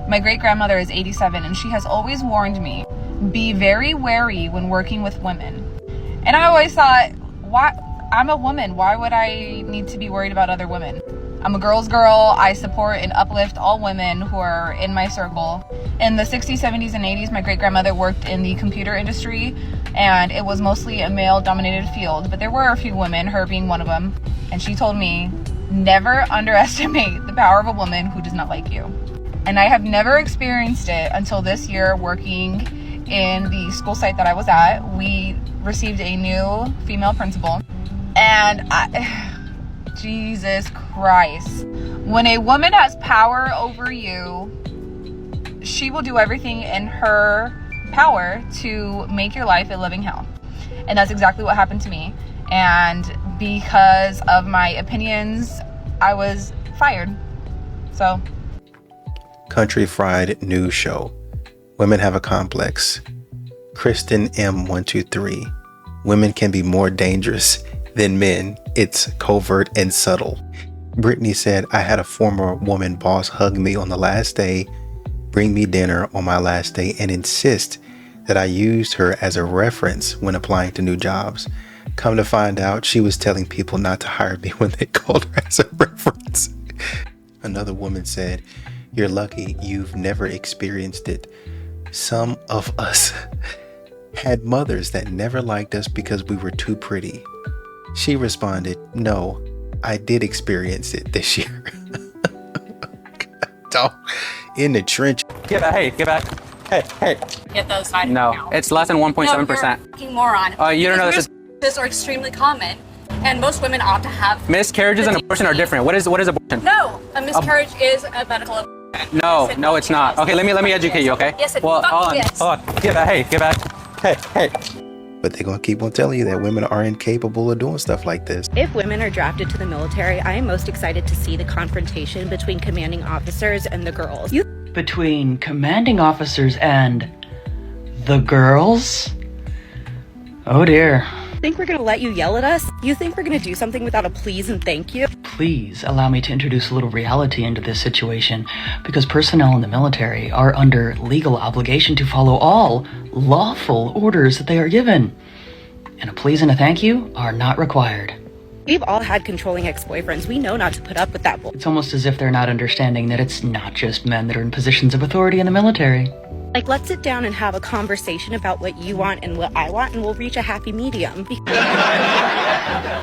My great-grandmother is 87, and she has always warned me, be very wary when working with women. And I always thought, why? I'm a woman. Why would I need to be worried about other women? I'm a girl's girl. I support and uplift all women who are in my circle. In the 60s, 70s, and 80s, my great-grandmother worked in the computer industry, and it was mostly a male-dominated field. But there were a few women, her being one of them. And she told me, never underestimate the power of a woman who does not like you. And I have never experienced it until this year working in the school site that I was at. We received a new female principal. And Jesus Christ. When a woman has power over you, she will do everything in her power to make your life a living hell. And that's exactly what happened to me. And because of my opinions, I was fired. So. Country Fried News Show. Women have a complex. Kristen M123. Women can be more dangerous than men. It's covert and subtle. Brittany said, I had a former woman boss hug me on the last day, bring me dinner on my last day, and insist that I used her as a reference when applying to new jobs. Come to find out, she was telling people not to hire me when they called her as a reference. Another woman said, you're lucky you've never experienced it. Some of us had mothers that never liked us because we were too pretty. She responded, no, I did experience it this year. In the trench. Get back, get back. Hey. Get those side. No, it's less than 1.7%. No, you're a fucking moron. You don't know this is... Miscarriages are extremely common, and most women ought to have... Miscarriages and abortion are different. What is abortion? No, a miscarriage is a medical abortion. No, it's not. Okay, let me educate you, okay? Yes, it hold on. Get back. Hey. But they're going to keep on telling you that women are incapable of doing stuff like this. If women are drafted to the military, I am most excited to see the confrontation between commanding officers and the girls. Between commanding officers and the girls? Oh dear. Think we're going to let you yell at us? You think we're going to do something without a please and thank you? Please allow me to introduce a little reality into this situation, because personnel in the military are under legal obligation to follow all lawful orders that they are given. And a please and a thank you are not required. We've all had controlling ex-boyfriends. We know not to put up with that bull. It's almost as if they're not understanding that it's not just men that are in positions of authority in the military. Like, let's sit down and have a conversation about what you want and what I want, and we'll reach a happy medium.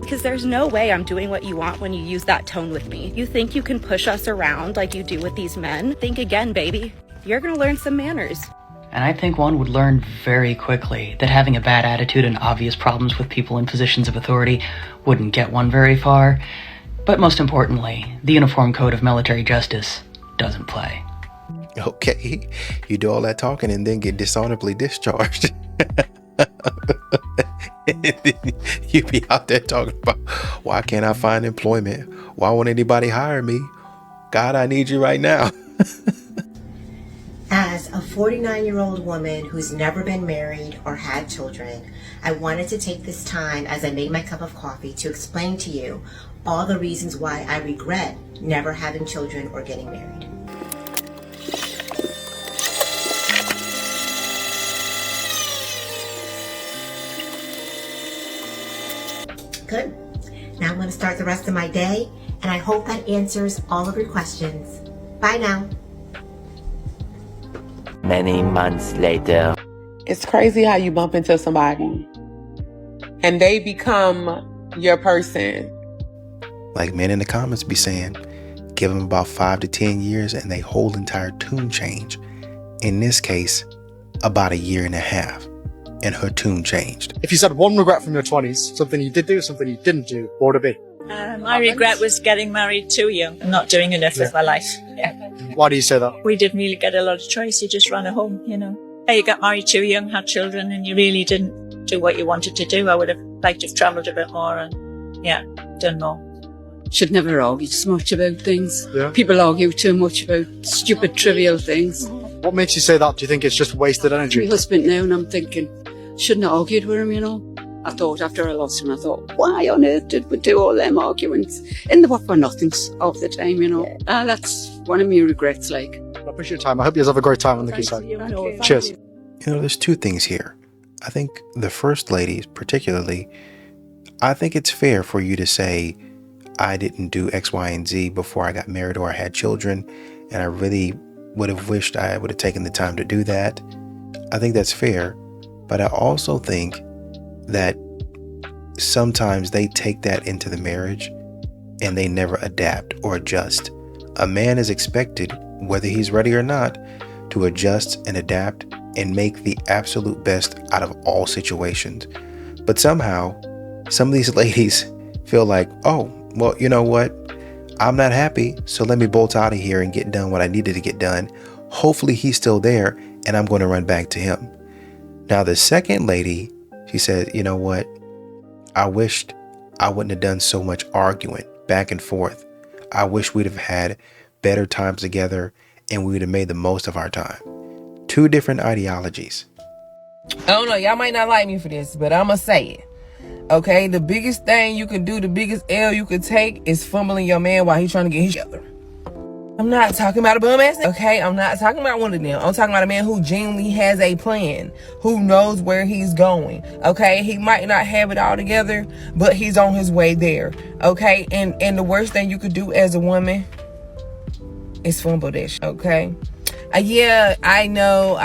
Because there's no way I'm doing what you want when you use that tone with me. You think you can push us around like you do with these men? Think again, baby. You're gonna learn some manners. And I think one would learn very quickly that having a bad attitude and obvious problems with people in positions of authority wouldn't get one very far. But most importantly, the Uniform Code of Military Justice doesn't play. Okay, you do all that talking and then get dishonorably discharged. You be out there talking about, why can't I find employment? Why won't anybody hire me? God, I need you right now. As a 49-year-old woman who's never been married or had children, I wanted to take this time as I made my cup of coffee to explain to you all the reasons why I regret never having children or getting married. Good. Now I'm going to start the rest of my day, and I hope that answers all of your questions. Bye now. Many months later. It's crazy how you bump into somebody and they become your person. Like men in the comments be saying, give them about 5 to 10 years and they whole entire tune change. In this case, about 1.5 years. And her tune changed. If you said one regret from your 20s, something you did do, something you didn't do, what would it be? My regret was getting married too young and not doing enough with my life. Yeah. Why do you say that? We didn't really get a lot of choice. You just ran a home, you know. Hey, you got married too young, had children, and you really didn't do what you wanted to do. I would have liked to have travelled a bit more and, yeah, done more. Should never argue so much about things. Yeah. People argue too much about stupid, trivial things. What makes you say that? Do you think it's just wasted energy? My husband now, and I'm thinking, shouldn't have argued with him, you know. I thought after I lost him, I thought, why on earth did we do all them arguments? In the what for nothings all the time, you know. That's one of my regrets, like. I appreciate your time. I hope you guys have a great time on the quayside. Cheers. You know, there's two things here. I think the first lady, particularly, I think it's fair for you to say, I didn't do X, Y, and Z before I got married or I had children, and I really would have wished I would have taken the time to do that. I think that's fair, but I also think that sometimes they take that into the marriage and they never adapt or adjust. A man is expected, whether he's ready or not, to adjust and adapt and make the absolute best out of all situations. But somehow, some of these ladies feel like, oh, well, you know what? I'm not happy, so let me bolt out of here and get done what I needed to get done. Hopefully he's still there and I'm going to run back to him. Now, the second lady, she said, you know what? I wished I wouldn't have done so much arguing back and forth. I wish we'd have had better times together and we would have made the most of our time. Two different ideologies. I don't know, y'all might not like me for this, but I'ma say it. Okay, the biggest thing you can do, the biggest L you can take is fumbling your man while he's trying to get his together. I'm not talking about a bum ass, okay? I'm not talking about one of them. I'm talking about a man who genuinely has a plan, who knows where he's going, okay? He might not have it all together, but he's on his way there, okay? And the worst thing you could do as a woman is fumble that shit, okay? Yeah, I know.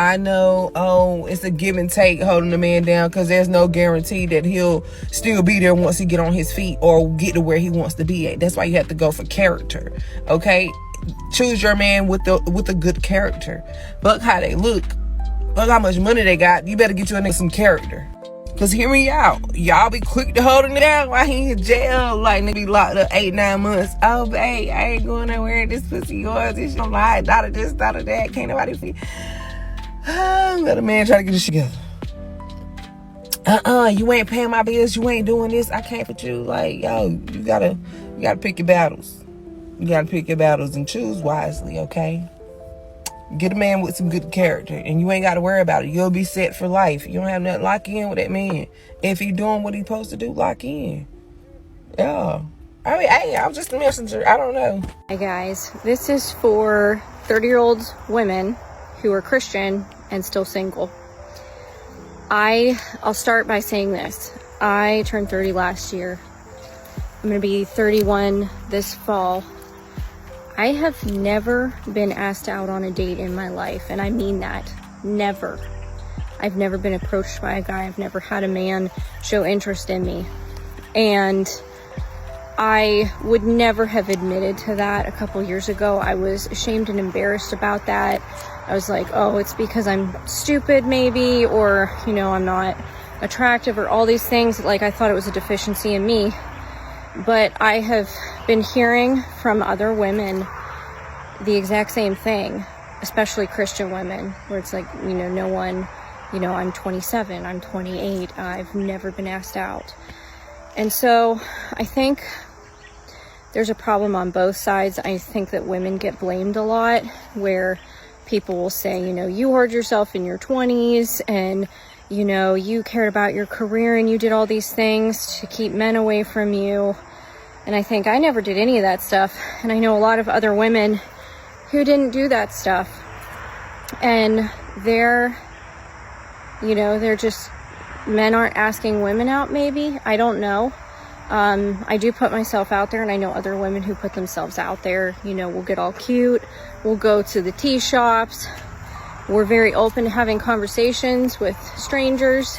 Oh, it's a give and take holding the man down because there's no guarantee that he'll still be there once he get on his feet or get to where he wants to be at. That's why you have to go for character, okay? Choose your man with a good character. Fuck how they look. Fuck how much money they got. You better get your nigga some character. Cause hear me out. Y'all be quick to hold him down while he in jail. Like nigga be locked up 8-9 months. Oh babe, I ain't going nowhere. This pussy yours. This shit lie. Daughter this, daughter that. Can't nobody see. Let a man try to get his shit together. You ain't paying my bills. You ain't doing this. I can't with you. Like, yo, you gotta pick your battles. You gotta pick your battles and choose wisely, okay? Get a man with some good character, and you ain't got to worry about it. You'll be set for life. You don't have nothing. Lock in with that man. If he doing what he's supposed to do, lock in. Yeah. I mean, hey, I'm just a messenger. I don't know. Hey guys, this is for 30-year-old women who are Christian and still single. I'll start by saying this. I turned 30 last year. I'm going to be 31 this fall. I have never been asked out on a date in my life, and I mean that. Never. I've never been approached by a guy. I've never had a man show interest in me. And I would never have admitted to that a couple years ago. I was ashamed and embarrassed about that. I was like, oh, it's because I'm stupid maybe, or, you know, I'm not attractive, or all these things. Like, I thought it was a deficiency in me. But I have been hearing from other women the exact same thing, especially Christian women, where it's like, you know, no one, you know, I'm 27, I'm 28, I've never been asked out. And so I think there's a problem on both sides. I think that women get blamed a lot, where people will say, you know, you hurt yourself in your 20s, and you know, you cared about your career and you did all these things to keep men away from you. And I think I never did any of that stuff. And I know a lot of other women who didn't do that stuff. And they're just, men aren't asking women out maybe. I don't know. I do put myself out there, and I know other women who put themselves out there. You know, we'll get all cute. We'll go to the tea shops. We're very open to having conversations with strangers.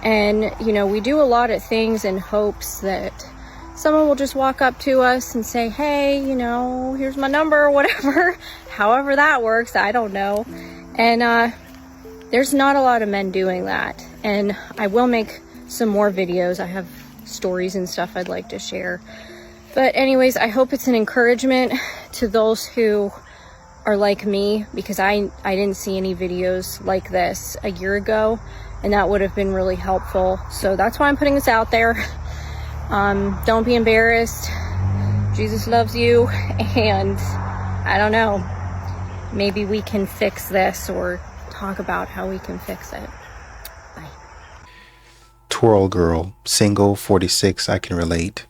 And, you know, we do a lot of things in hopes that someone will just walk up to us and say, hey, you know, here's my number or whatever. However that works, I don't know. And there's not a lot of men doing that. And I will make some more videos. I have stories and stuff I'd like to share. But anyways, I hope it's an encouragement to those who are like me, because I didn't see any videos like this a year ago, and that would have been really helpful. So that's why I'm putting this out there. Don't be embarrassed. Jesus loves you, and I don't know, maybe we can fix this, or talk about how we can fix it. Bye. Twirl Girl, single, 46, I can relate.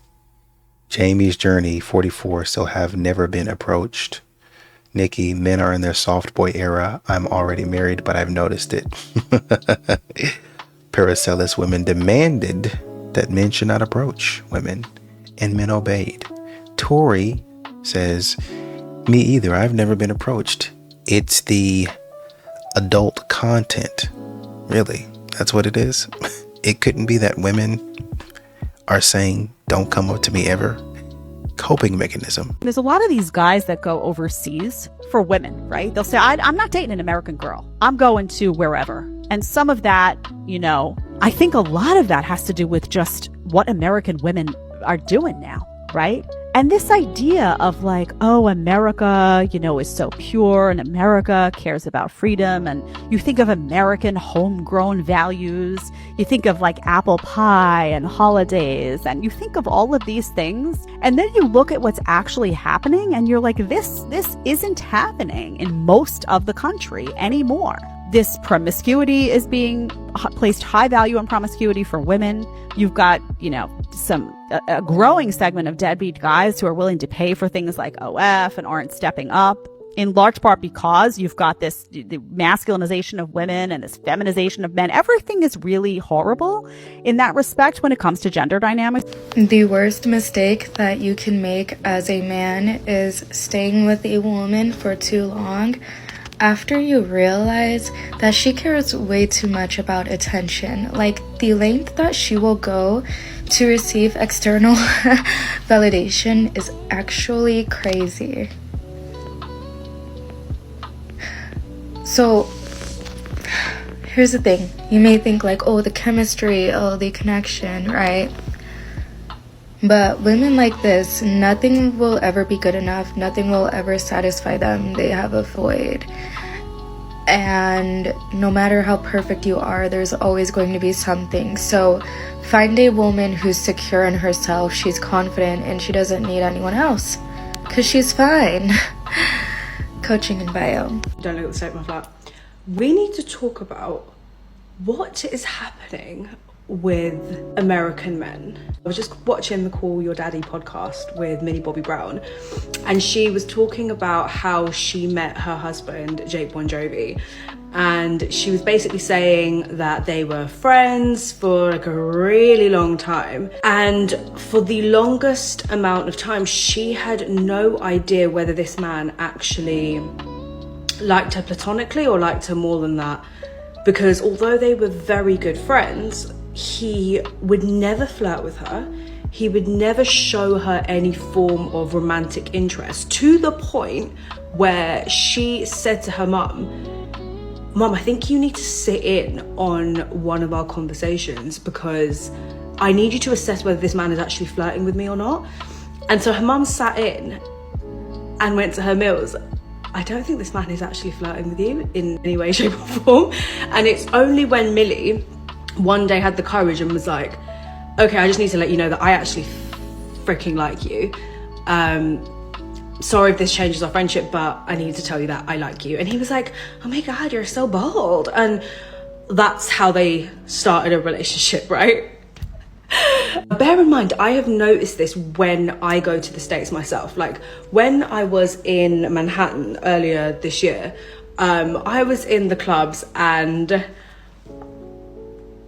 Jamie's Journey, 44, still have never been approached. Nikki, men are in their soft boy era. I'm already married, but I've noticed it. Paracelsus, women demanded that men should not approach women, and men obeyed. Tori says, me either. I've never been approached. It's the adult content. Really, that's what it is. It couldn't be that women are saying, don't come up to me ever. Coping mechanism. There's a lot of these guys that go overseas for women, right? They'll say, I'm not dating an American girl. I'm going to wherever. And some of that, you know, I think a lot of that has to do with just what American women are doing now, right? And this idea of like, oh, America, you know, is so pure and America cares about freedom. And you think of American homegrown values. You think of like apple pie and holidays. And you think of all of these things. And then you look at what's actually happening and you're like, this isn't happening in most of the country anymore. This promiscuity is being placed high value on promiscuity for women. You've got, you know, a growing segment of deadbeat guys who are willing to pay for things like OF and aren't stepping up, in large part because you've got the masculinization of women and this feminization of men. Everything is really horrible in that respect when it comes to gender dynamics. The worst mistake that you can make as a man is staying with a woman for too long after you realize that she cares way too much about attention. Like, the length that she will go to receive external validation is actually crazy. So, here's the thing. You may think like, oh, the chemistry, oh, the connection, right? But women like this, nothing will ever be good enough. Nothing will ever satisfy them. They have a void. And no matter how perfect you are, there's always going to be something. So find a woman who's secure in herself. She's confident and she doesn't need anyone else. Because she's fine. Coaching in bio. Don't look at the state of my flat. We need to talk about what is happening with American men. I was just watching the Call Your Daddy podcast with Millie Bobby Brown, and she was talking about how she met her husband, Jake Bon Jovi, and she was basically saying that they were friends for like a really long time, and for the longest amount of time she had no idea whether this man actually liked her platonically or liked her more than that, because although they were very good friends, he would never flirt with her. He would never show her any form of romantic interest, to the point where she said to her mum, I think you need to sit in on one of our conversations because I need you to assess whether this man is actually flirting with me or not. And so her mum sat in and went to her, Mills, I don't think this man is actually flirting with you in any way, shape or form. And it's only when Millie one day had the courage and was like, okay, I just need to let you know that I actually freaking like you. Sorry if this changes our friendship, but I need to tell you that I like you. And he was like, oh my God, you're so bold. And that's how they started a relationship, right? Bear in mind, I have noticed this when I go to the States myself. Like when I was in Manhattan earlier this year, I was in the clubs and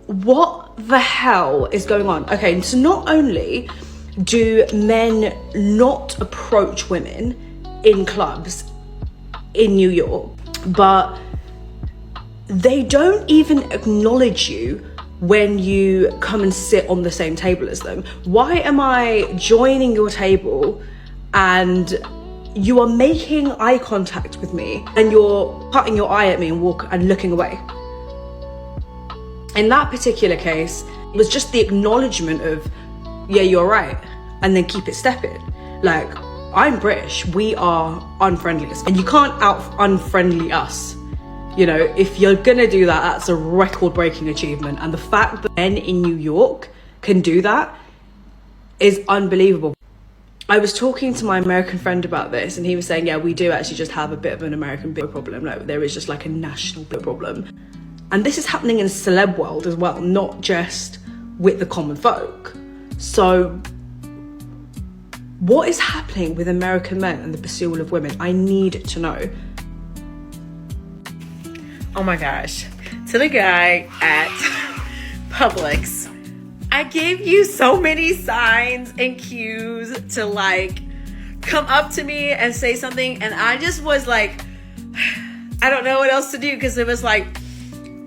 what the hell is going on? Okay, so not only do men not approach women in clubs in New York, but they don't even acknowledge you when you come and sit on the same table as them. Why am I joining your table and you are making eye contact with me and you're cutting your eye at me and looking away? In that particular case, it was just the acknowledgement of, yeah, you're right, and then keep it stepping. Like, I'm British, we are unfriendly, and you can't unfriendly us. You know, if you're gonna do that, that's a record-breaking achievement. And the fact that men in New York can do that is unbelievable. I was talking to my American friend about this, and he was saying, yeah, we do actually just have a bit of an American big problem. Like, there is just like a national big problem. And this is happening in the celeb world as well, not just with the common folk. So What is happening with American men and the pursuit of women? I need to know. Oh my gosh. To the guy at Publix, I gave you so many signs and cues to like come up to me and say something, and I just was like, I don't know what else to do, because it was like,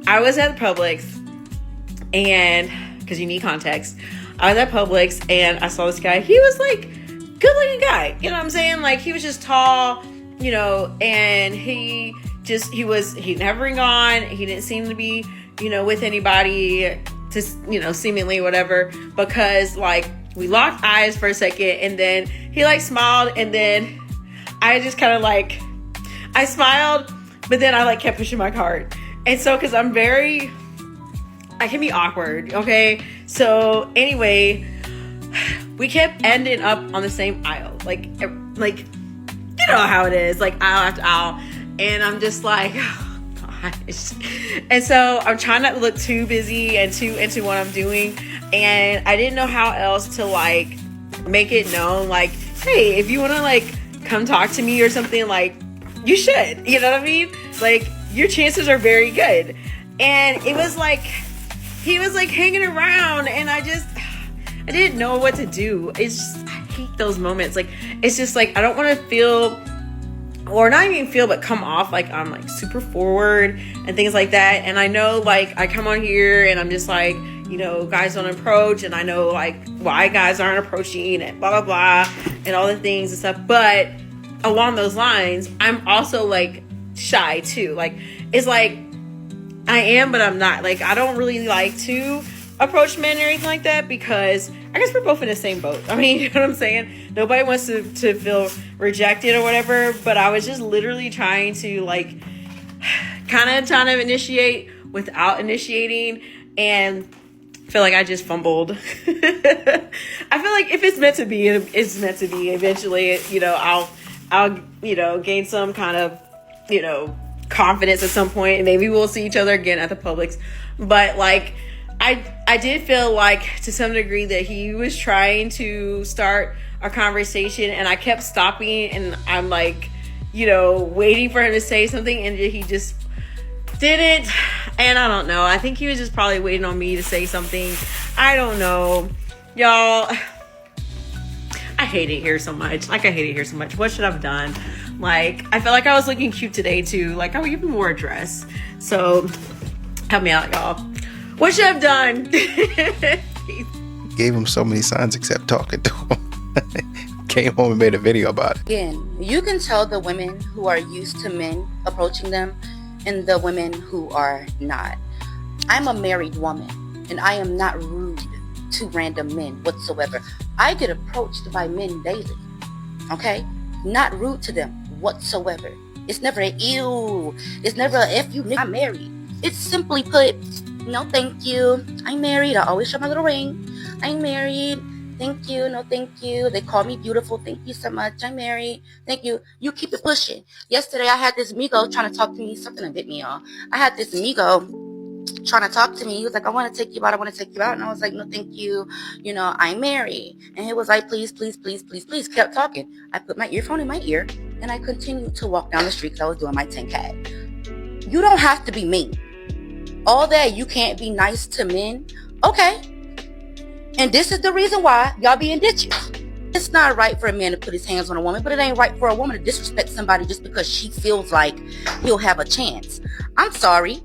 I was at Publix, and because you need context, I was at Publix and I saw this guy. He was like good looking guy, you know what I'm saying? Like, he was just tall, you know, and he didn't have a ring on. He didn't seem to be, you know, with anybody, to, you know, seemingly whatever, because like we locked eyes for a second, and then he like smiled, and then I just kind of like, I smiled, but then I like kept pushing my cart. And so, because I can be awkward, okay? So anyway, we kept ending up on the same aisle, like you know how it is, like aisle after aisle, and I'm just like, oh gosh. And so I'm trying not to look too busy and too into what I'm doing, and I didn't know how else to like make it known, like, hey, if you want to like come talk to me or something, like, you should, you know what I mean? Like, your chances are very good. And it was like, he was like hanging around, and I didn't know what to do. It's just, I hate those moments. Like, it's just like, I don't want to feel, or not even feel, but come off like I'm like super forward and things like that. And I know, like, I come on here and I'm just like, you know, guys don't approach, and I know like why guys aren't approaching and blah, blah, blah, and all the things and stuff. But along those lines, I'm also like shy too. Like, it's like, I am, but I'm not. Like, I don't really like to approach men or anything like that, because I guess we're both in the same boat. I mean, you know what I'm saying? Nobody wants to feel rejected or whatever, but I was just literally trying to like kind of initiate without initiating, and feel like I just fumbled. I feel like if it's meant to be, it's meant to be. Eventually, you know, I'll you know, gain some kind of, you know, confidence at some point, and maybe we'll see each other again at the Publix. But like, I did feel like to some degree that he was trying to start a conversation, and I kept stopping, and I'm like, you know, waiting for him to say something, and he just didn't. And I don't know, I think he was just probably waiting on me to say something. I don't know, y'all. I hate it here so much. Like, I hate it here so much. What should I have done? Like, I felt like I was looking cute today too. Like, I even wore a dress. So help me out, y'all. What should I have done? Gave him so many signs except talking to him. Came home and made a video about it. Again, you can tell the women who are used to men approaching them and the women who are not. I'm a married woman, and I am not rude to random men whatsoever. I get approached by men daily, okay? Not rude to them whatsoever. It's never an ew. It's never a F you, nigga, I'm married. It's simply put, no thank you, I'm married. I always show my little ring. I'm married. Thank you, no thank you. They call me beautiful. Thank you so much. I'm married. Thank you. You keep it pushing. Yesterday I had this Migo trying to talk to me. Something that bit me, y'all. I had this Migo trying to talk to me. He was like, I want to take you out. I want to take you out. And I was like, no, thank you. You know, I'm married. And he was like, please, please, please, please, please. Kept talking. I put my earphone in my ear, and I continued to walk down the street because I was doing my 10K. You don't have to be mean. All that you can't be nice to men. Okay. And this is the reason why y'all be in ditches. It's not right for a man to put his hands on a woman, but it ain't right for a woman to disrespect somebody just because she feels like he'll have a chance. I'm sorry.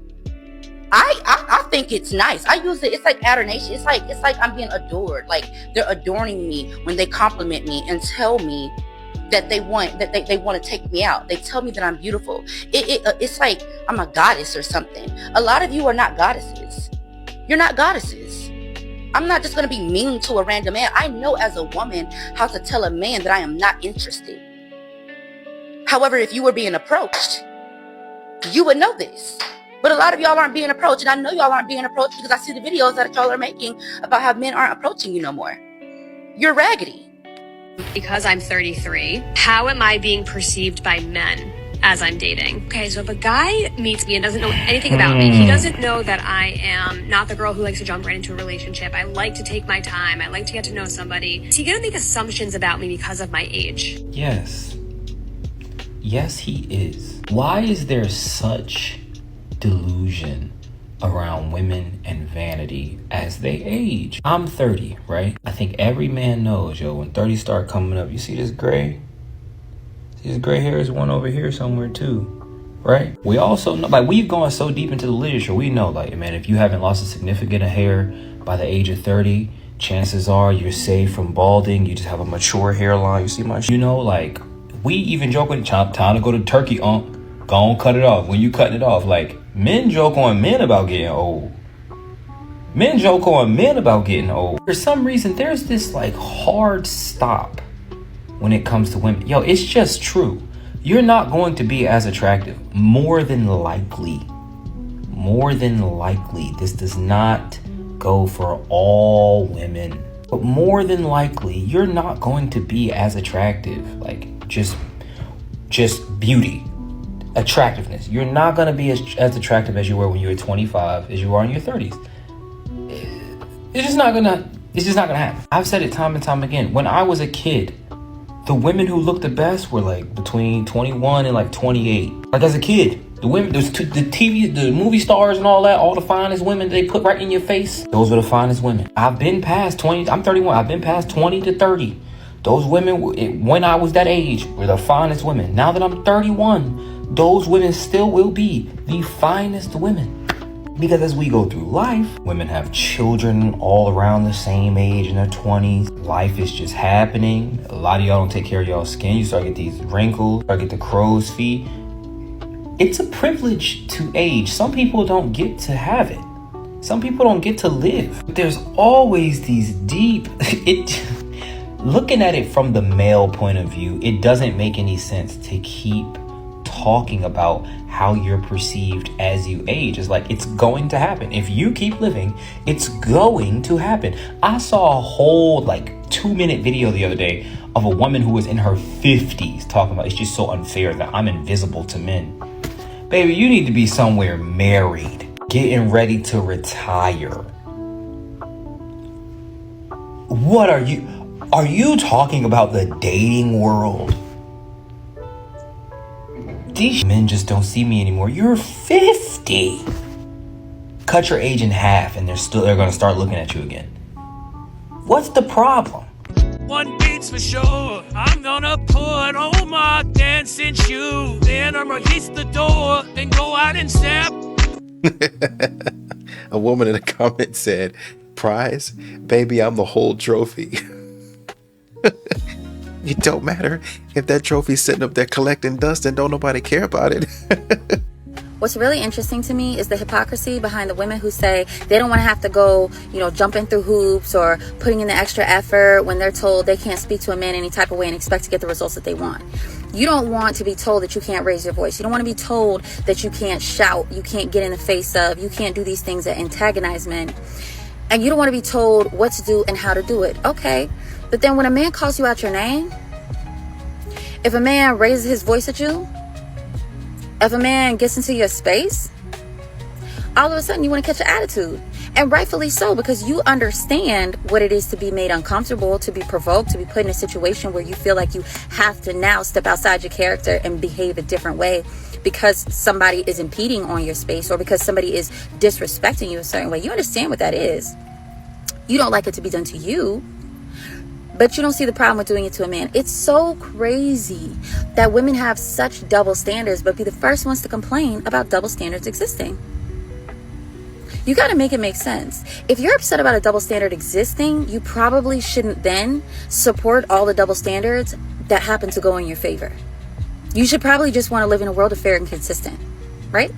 I think it's nice. I use it. It's like adoration. It's like I'm being adored. Like, they're adoring me when they compliment me and tell me that they want to take me out. They tell me that I'm beautiful. It's like I'm a goddess or something. A lot of you are not goddesses. You're not goddesses. I'm not just going to be mean to a random man. I know as a woman how to tell a man that I am not interested. However, if you were being approached, you would know this. But a lot of y'all aren't being approached, and I know y'all aren't being approached because I see the videos that y'all are making about how men aren't approaching you no more. You're raggedy. Because I'm 33, how am I being perceived by men? as I'm dating. Okay, so if a guy meets me and doesn't know anything about me, he doesn't know that I am not the girl who likes to jump right into a relationship. I like to take my time. I like to get to know somebody. Is he gonna make assumptions about me because of my age? Yes. Yes, he is. Why is there such delusion around women and vanity as they age? I'm 30, right? I think every man knows, yo, when 30 start coming up, you see this gray? See this gray hair is one over here somewhere too, right? We also know, like, we've gone so deep into the literature, we know, like, man, if you haven't lost a significant hair by the age of 30, chances are you're safe from balding. You just have a mature hairline. You see my, you know, like, we even joke with time to go to Turkey, go on, cut it off. When you cutting it off, like, men joke on men about getting old. Men joke on men about getting old. For some reason, there's this like hard stop when it comes to women. Yo, it's just true. You're not going to be as attractive. More than likely. More than likely. This does not go for all women. But more than likely, you're not going to be as attractive. Like, just beauty. Attractiveness. You're not going to be as attractive as you were when you were 25 as you are in your 30s. It's just not gonna happen. I've said it time and time again. When I was a kid, the women who looked the best were like between 21 and like 28. Like, as a kid, the women, the TV, the movie stars and all that, all the finest women they put right in your face, those were the finest women. I've been past 20, I'm 31, I've been past 20 to 30. Those women, when I was that age, were the finest women. Now that I'm 31, those women still will be the finest women. Because as we go through life, women have children all around the same age in their 20s. Life is just happening. A lot of y'all don't take care of y'all's skin. You start to get these wrinkles, start to get the crow's feet. It's a privilege to age. Some people don't get to have it. Some people don't get to live. But there's always these deep... Looking at it from the male point of view, it doesn't make any sense to keep talking about how you're perceived as you age. It's like, it's going to happen. If you keep living, it's going to happen. I saw a whole like 2-minute video the other day of a woman who was in her 50s talking about it's just so unfair that I'm invisible to men. Baby, you need to be somewhere married, getting ready to retire. What are you talking about the dating world? These men just don't see me anymore. You're 50. Cut your age in half and they're gonna start looking at you again. What's the problem? One beats for sure. I'm gonna put on my dancing shoes. Then I'm gonna hit the door and go out and step. A woman in the comment said, "Prize, baby, I'm the whole trophy." It don't matter if that trophy's sitting up there collecting dust and don't nobody care about it. What's really interesting to me is the hypocrisy behind the women who say they don't want to have to go, jumping through hoops or putting in the extra effort when they're told they can't speak to a man any type of way and expect to get the results that they want. You don't want to be told that you can't raise your voice. You don't want to be told that you can't shout, you can't get in the face of, you can't do these things that antagonize men. And you don't want to be told what to do and how to do it. Okay. But then when a man calls you out your name, if a man raises his voice at you, if a man gets into your space, all of a sudden you want to catch an attitude. And rightfully so, because you understand what it is to be made uncomfortable, to be provoked, to be put in a situation where you feel like you have to now step outside your character and behave a different way because somebody is impeding on your space or because somebody is disrespecting you a certain way. You understand what that is. You don't like it to be done to you. But you don't see the problem with doing it to a man. It's so crazy that women have such double standards, but be the first ones to complain about double standards existing. You got to make it make sense. If you're upset about a double standard existing, you probably shouldn't then support all the double standards that happen to go in your favor. You should probably just want to live in a world of fair and consistent, right?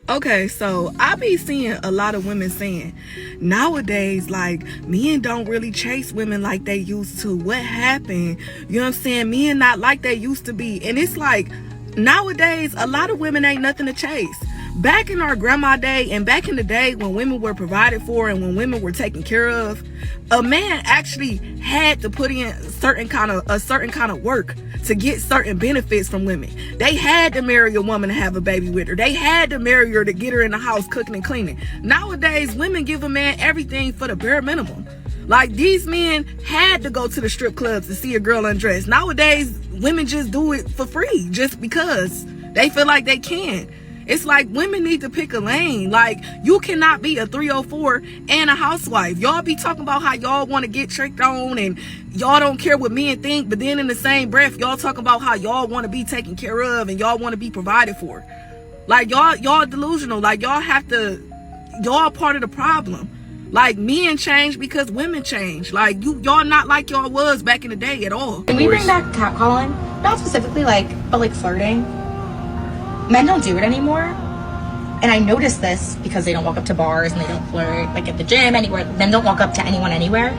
Okay, so I be seeing a lot of women saying nowadays, like, men don't really chase women like they used to. What happened? You know what I'm saying? Men not like they used to be. And it's like, nowadays, a lot of women ain't nothing to chase. back in our grandma day and back in the day when women were provided for and when women were taken care of, a man actually had to put in a certain kind of work to get certain benefits from women. They had to marry a woman to have a baby with her. They had to marry her to get her in the house cooking and cleaning. Nowadays, women give a man everything for the bare minimum. Like, these men had to go to the strip clubs to see a girl undressed. Nowadays, women just do it for free just because they feel like they can. It's like women need to pick a lane. Like, you cannot be a 304 and a housewife. Y'all be talking about how y'all want to get tricked on and y'all don't care what men think, but then in the same breath, y'all talking about how y'all want to be taken care of and y'all want to be provided for. Like, y'all delusional. Like, y'all part of the problem. Like, men change because women change. Like, y'all not like y'all was back in the day at all. Can we bring back catcalling? Not specifically but like flirting. Men don't do it anymore. And I noticed this because they don't walk up to bars and they don't flirt, like at the gym, anywhere. Men don't walk up to anyone anywhere.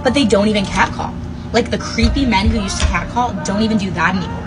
But they don't even catcall. Like, the creepy men who used to catcall don't even do that anymore.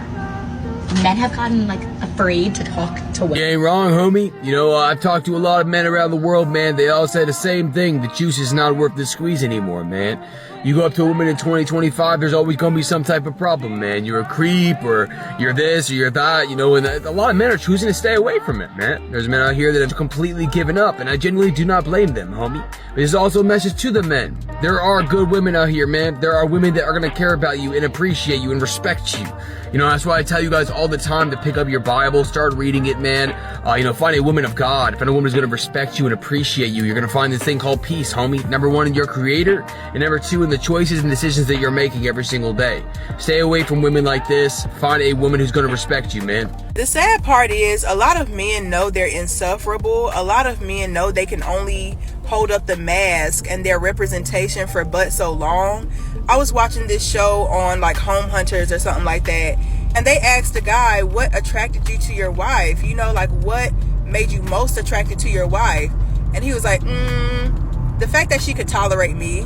Men have gotten, like, afraid to talk to women. You ain't wrong, homie. You know, I've talked to a lot of men around the world, man. They all say the same thing. The juice is not worth the squeeze anymore, man. You go up to a woman in 2025, there's always gonna be some type of problem, man. You're a creep, or you're this, or you're that, you know, and a lot of men are choosing to stay away from it, man. There's men out here that have completely given up, and I genuinely do not blame them, homie. But there's also a message to the men. There are good women out here, man. There are women that are gonna care about you and appreciate you and respect you. You know, that's why I tell you guys all the time to pick up your Bible, start reading it, man. You know, find a woman of God. Find a woman who's going to respect you and appreciate you. You're going to find this thing called peace, homie. Number one, in your creator. And number two, in the choices and decisions that you're making every single day. Stay away from women like this. Find a woman who's going to respect you, man. The sad part is a lot of men know they're insufferable. A lot of men know they can only hold up the mask and their representation for but so long. I was watching this show on like Home Hunters or something like that, and they asked the guy, what attracted you to your wife? You know, like, what made you most attracted to your wife? And he was like, the fact that she could tolerate me.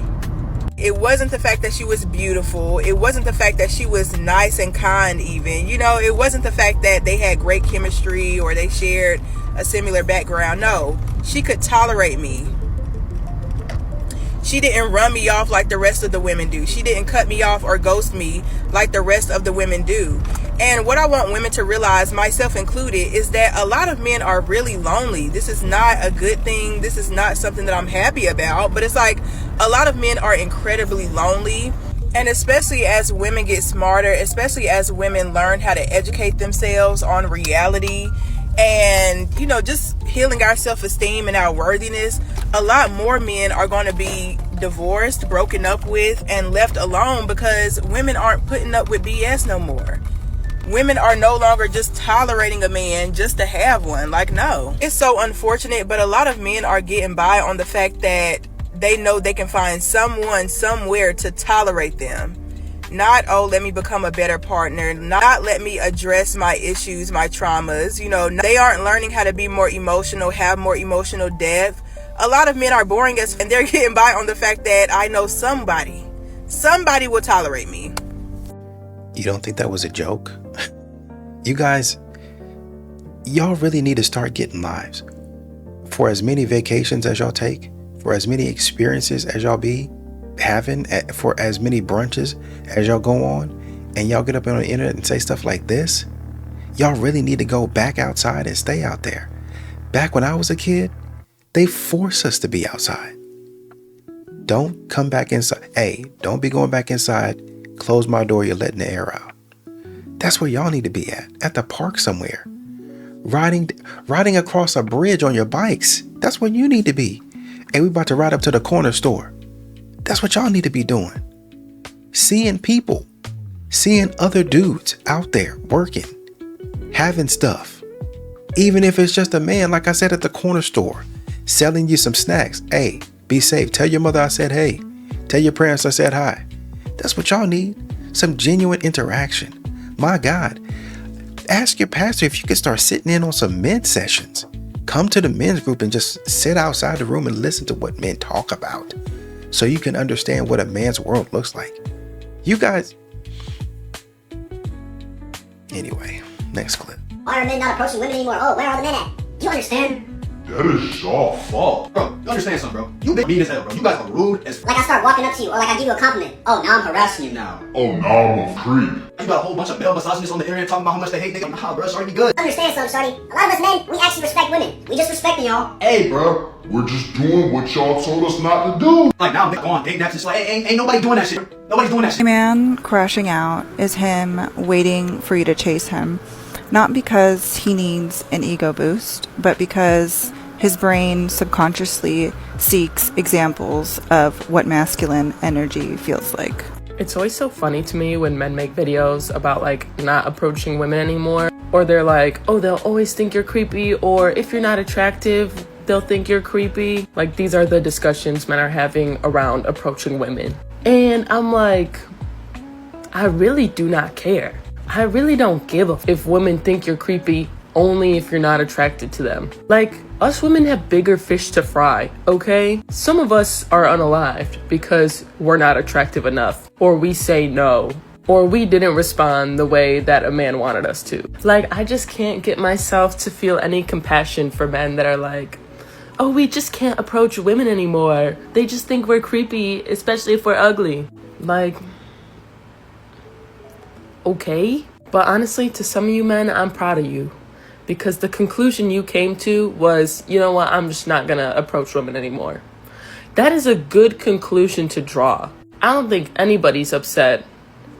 It wasn't the fact that she was beautiful. It wasn't the fact that she was nice and kind even. You know, it wasn't the fact that they had great chemistry or they shared a similar background. No, she could tolerate me. She didn't run me off like the rest of the women do. She didn't cut me off or ghost me like the rest of the women do. And what I want women to realize, myself included, is that a lot of men are really lonely. This is not a good thing. This is not something that I'm happy about. But it's like a lot of men are incredibly lonely. And especially as women get smarter, especially as women learn how to educate themselves on reality and, you know, just healing our self-esteem and our worthiness, a lot more men are going to be divorced, broken up with, and left alone because women aren't putting up with BS no more. Women are no longer just tolerating a man just to have one. Like, no. It's so unfortunate, but a lot of men are getting by on the fact that they know they can find someone somewhere to tolerate them. Not, oh, let me become a better partner. Not let me address my issues, my traumas. You know, they aren't learning how to be more emotional, have more emotional depth. A lot of men are boring us, and they're getting by on the fact that I know somebody will tolerate me. You don't think that was a joke? You guys, y'all really need to start getting lives. For as many vacations as y'all take, for as many experiences as y'all be having, for as many brunches as y'all go on, and y'all get up on the internet and say stuff like this, y'all really need to go back outside and stay out there. Back when I was a kid, they force us to be outside. Don't come back inside. Hey, don't be going back inside. Close my door, you're letting the air out. That's where y'all need to be at the park somewhere. Riding across a bridge on your bikes. That's where you need to be. Hey, we about to ride up to the corner store. That's what y'all need to be doing. Seeing people, seeing other dudes out there working, having stuff. Even if it's just a man, like I said, at the corner store, selling you some snacks. Hey, be safe. Tell your mother I said hey. Tell your parents I said hi. That's what y'all need. Some genuine interaction. My God. Ask your pastor if you could start sitting in on some men's sessions. Come to the men's group and just sit outside the room and listen to what men talk about, so you can understand what a man's world looks like. You guys. Anyway, next clip. Why are men not approaching women anymore? Oh, where are the men at? Do you understand? That is your fault. Bro, you understand something, bro? You been mean as hell, bro. You guys are rude as Like I start walking up to you, or like I give you a compliment. Oh, now I'm harassing you now. Oh, now I'm a creep. You got a whole bunch of male misogynists on the internet talking about how much they hate niggas. Nah, bro, shorty, be good. Understand something, shorty? A lot of us men, we actually respect women. We just respecting y'all. Hey, bro, we're just doing what y'all told us not to do. Like, now nigga go on dating apps, it's like, hey, ain't nobody doing that shit. Nobody's doing that shit. A man crashing out is him waiting for you to chase him. Not because he needs an ego boost, but because his brain subconsciously seeks examples of what masculine energy feels like. It's always so funny to me when men make videos about like not approaching women anymore, or they're like, oh, they'll always think you're creepy, or if you're not attractive, they'll think you're creepy. Like, these are the discussions men are having around approaching women. And I'm like, I really do not care. I really don't give a f if women think you're creepy only if you're not attracted to them. Like, us women have bigger fish to fry, okay? Some of us are unalived because we're not attractive enough, or we say no, or we didn't respond the way that a man wanted us to. Like, I just can't get myself to feel any compassion for men that are like, oh, we just can't approach women anymore. They just think we're creepy, especially if we're ugly. Like, okay. But honestly, to some of you men, I'm proud of you. Because the conclusion you came to was, you know what, I'm just not gonna approach women anymore. That is a good conclusion to draw. I don't think anybody's upset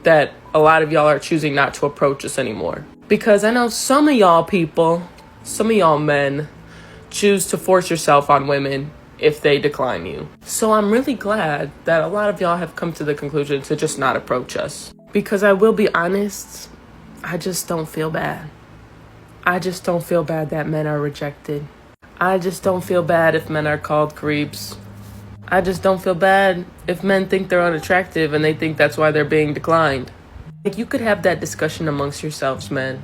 that a lot of y'all are choosing not to approach us anymore. Because I know some of y'all people, some of y'all men, choose to force yourself on women if they decline you. So I'm really glad that a lot of y'all have come to the conclusion to just not approach us. Because I will be honest, I just don't feel bad. I just don't feel bad that men are rejected. I just don't feel bad if men are called creeps. I just don't feel bad if men think they're unattractive and they think that's why they're being declined. Like, you could have that discussion amongst yourselves, men,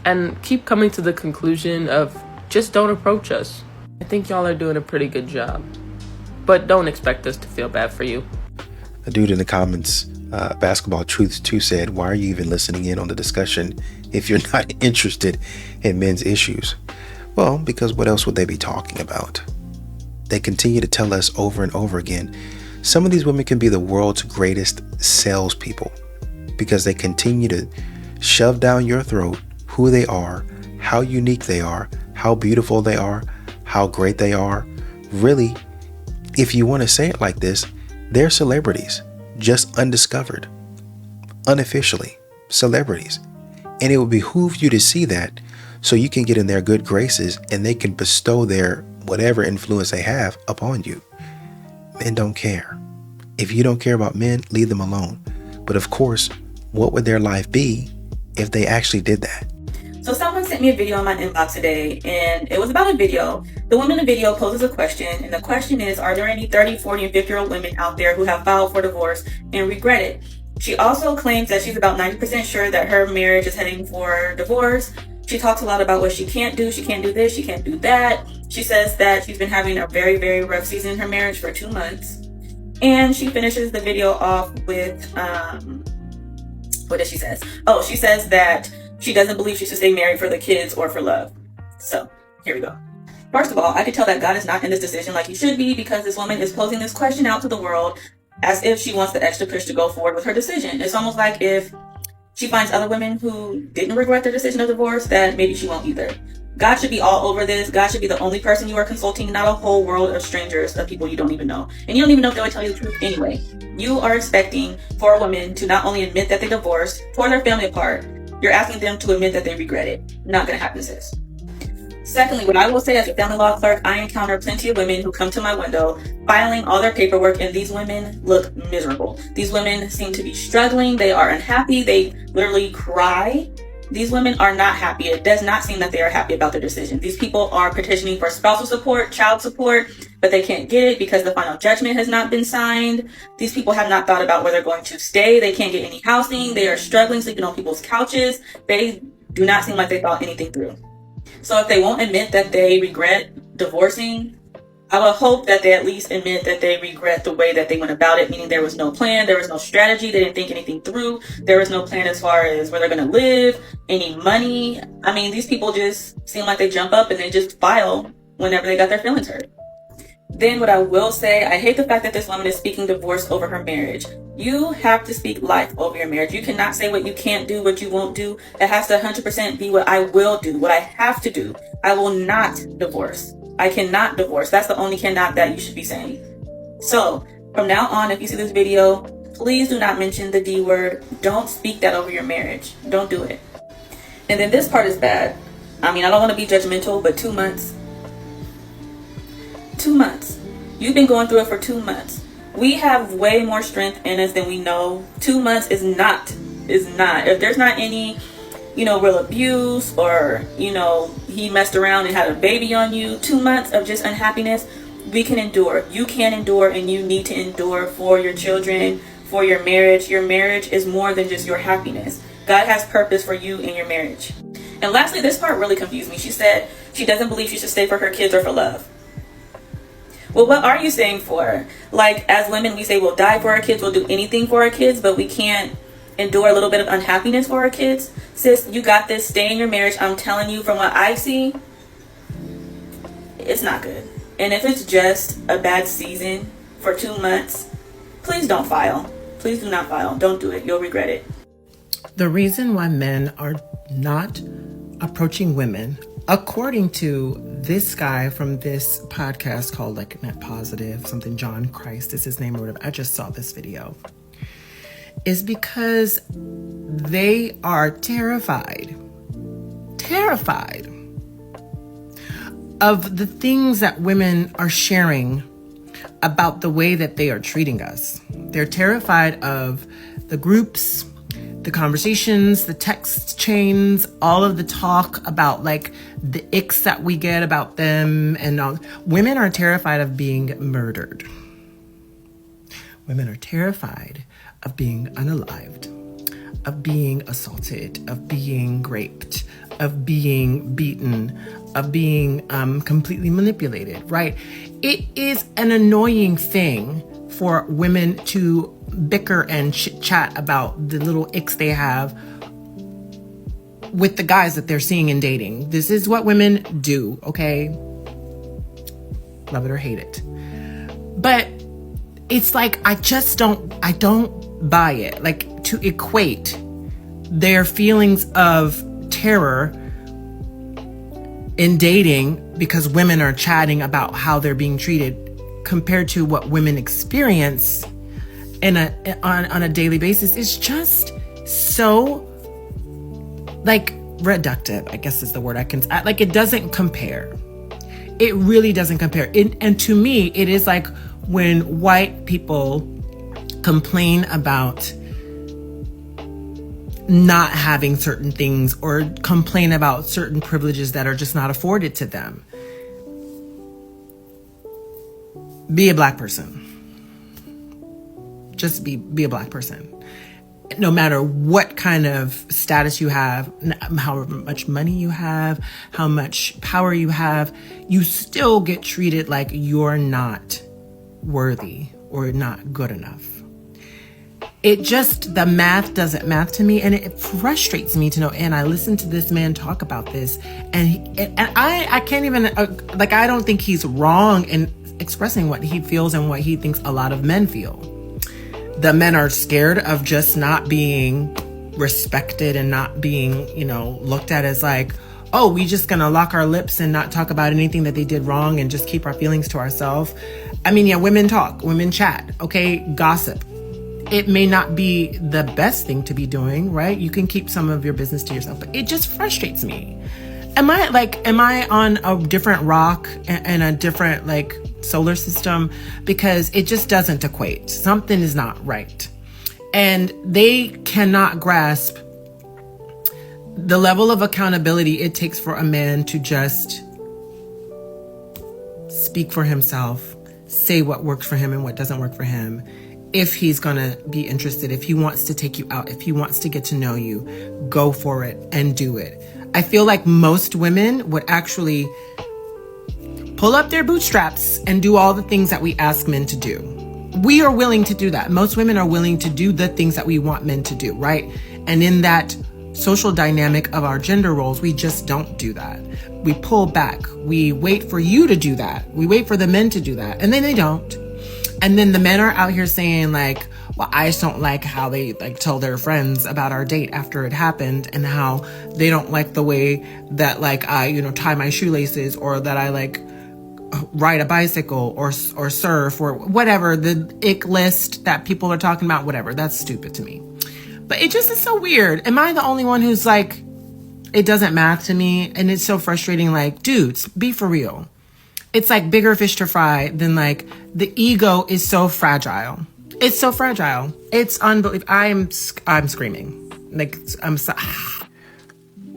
and keep coming to the conclusion of just don't approach us. I think y'all are doing a pretty good job, but don't expect us to feel bad for you. A dude in the comments, Basketball Truths 2, said, why are you even listening in on the discussion if you're not interested in men's issues? Well, because what else would they be talking about? They continue to tell us over and over again, some of these women can be the world's greatest salespeople because they continue to shove down your throat who they are, how unique they are, how beautiful they are, how great they are. Really, if you want to say it like this, they're celebrities, just undiscovered, unofficially celebrities. And it would behoove you to see that so you can get in their good graces and they can bestow their whatever influence they have upon you. Men don't care. If you don't care about men, leave them alone. But of course, what would their life be if they actually did that? So someone sent me a video on my inbox today, and it was about a video. The woman in the video poses a question, and the question is, are there any 30, 40, and 50-year-old women out there who have filed for divorce and regret it? She also claims that she's about 90% sure that her marriage is heading for divorce. She talks a lot about what she can't do. She can't do this, she can't do that. She says that she's been having a very, very rough season in her marriage for 2 months. And she finishes the video off with, what does she say? Oh, she says that she doesn't believe she should stay married for the kids or for love. So, here we go. First of all, I could tell that God is not in this decision like he should be, because this woman is posing this question out to the world as if she wants the extra push to go forward with her decision. It's almost like if she finds other women who didn't regret their decision of divorce, that maybe she won't either. God should be all over this. God should be the only person you are consulting, not a whole world of strangers, of people you don't even know. And you don't even know if they would tell you the truth anyway. You are expecting for a woman to not only admit that they divorced, tore their family apart, you're asking them to admit that they regret it. Not gonna happen, sis. Secondly, what I will say as a family law clerk, I encounter plenty of women who come to my window filing all their paperwork, and these women look miserable. These women seem to be struggling. They are unhappy. They literally cry. These women are not happy. It does not seem that they are happy about their decision. These people are petitioning for spousal support, child support, but they can't get it because the final judgment has not been signed. These people have not thought about where they're going to stay. They can't get any housing. They are struggling, sleeping on people's couches. They do not seem like they thought anything through. So if they won't admit that they regret divorcing, I would hope that they at least admit that they regret the way that they went about it, meaning there was no plan, there was no strategy, they didn't think anything through, there was no plan as far as where they're going to live, any money. I mean, these people just seem like they jump up and they just file whenever they got their feelings hurt. Then what I will say, I hate the fact that this woman is speaking divorce over her marriage. You have to speak life over your marriage. You cannot say what you can't do, what you won't do. It has to 100% be what I will do, what I have to do. I will not divorce. I cannot divorce. That's the only cannot that you should be saying. So from now on, if you see this video, please do not mention the D word. Don't speak that over your marriage. Don't do it. And then this part is bad. I mean, I don't want to be judgmental, but 2 months. 2 months. You've been going through it for 2 months. We have way more strength in us than we know. 2 months is not. If there's not any, real abuse or, he messed around and had a baby on you, 2 months of just unhappiness, we can endure. You can endure, and you need to endure for your children, for your marriage. Your marriage is more than just your happiness. God has purpose for you in your marriage. And lastly, this part really confused me. She said she doesn't believe she should stay for her kids or for love. Well, what are you staying for? Like, as women, we say we'll die for our kids, we'll do anything for our kids, but we can't endure a little bit of unhappiness for our kids. Sis, you got this. Stay in your marriage. I'm telling you, from what I see, it's not good. And if it's just a bad season for 2 months, please don't file. Please do not file. Don't do it. You'll regret it. The reason why men are not approaching women, according to this guy from this podcast called like Net Positive, something John Christ is his name or whatever, I just saw this video, is because they are terrified of the things that women are sharing about the way that they are treating us. They're terrified of the groups, the conversations, the text chains, all of the talk about like the icks that we get about them. And all. Women are terrified of being murdered. Women are terrified of being unalived, of being assaulted, of being raped, of being beaten, of being completely manipulated, right? It is an annoying thing for women to bicker and chit-chat about the little icks they have with the guys that they're seeing and dating. This is what women do, okay? Love it or hate it. But it's like, I don't buy it. Like, to equate their feelings of terror in dating because women are chatting about how they're being treated compared to what women experience on a daily basis is just so like reductive, I guess is the word like it doesn't compare. It really doesn't compare. And to me, it is like when white people complain about not having certain things or complain about certain privileges that are just not afforded to them. Be a black person. Just be a black person. No matter what kind of status you have, how much money you have, how much power you have, you still get treated like you're not worthy or not good enough. The math doesn't math to me, and it frustrates me to know. And I listen to this man talk about this, and I can't even, I don't think he's wrong in expressing what he feels and what he thinks a lot of men feel. The men are scared of just not being respected and not being, looked at as like, oh, we just gonna lock our lips and not talk about anything that they did wrong and just keep our feelings to ourselves. I mean, yeah, women talk, women chat, okay, gossip. It may not be the best thing to be doing, right? You can keep some of your business to yourself, but it just frustrates me. Am I on a different rock and a different solar system? Because it just doesn't equate. Something is not right. And they cannot grasp the level of accountability it takes for a man to just speak for himself, say what works for him and what doesn't work for him. If he's going to be interested, if he wants to take you out, if he wants to get to know you, go for it and do it. I feel like most women would actually pull up their bootstraps and do all the things that we ask men to do. We are willing to do that. Most women are willing to do the things that we want men to do, right? And in that social dynamic of our gender roles, we just don't do that. We pull back. We wait for you to do that. We wait for the men to do that. And then they don't. And then the men are out here saying like, well, I just don't like how they like tell their friends about our date after it happened, and how they don't like the way that like I, tie my shoelaces, or that I like ride a bicycle or surf, or whatever the ick list that people are talking about, whatever. That's stupid to me. But it just is so weird. Am I the only one who's like, it doesn't matter to me? And it's so frustrating. Like, dudes, be for real. It's like bigger fish to fry than like, the ego is so fragile. It's so fragile. It's unbelievable. I'm screaming. Like, I'm so...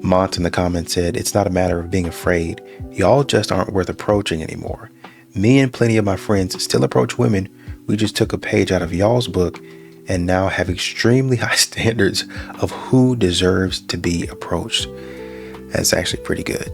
Mont in the comments said, it's not a matter of being afraid. Y'all just aren't worth approaching anymore. Me and plenty of my friends still approach women. We just took a page out of y'all's book and now have extremely high standards of who deserves to be approached. That's actually pretty good.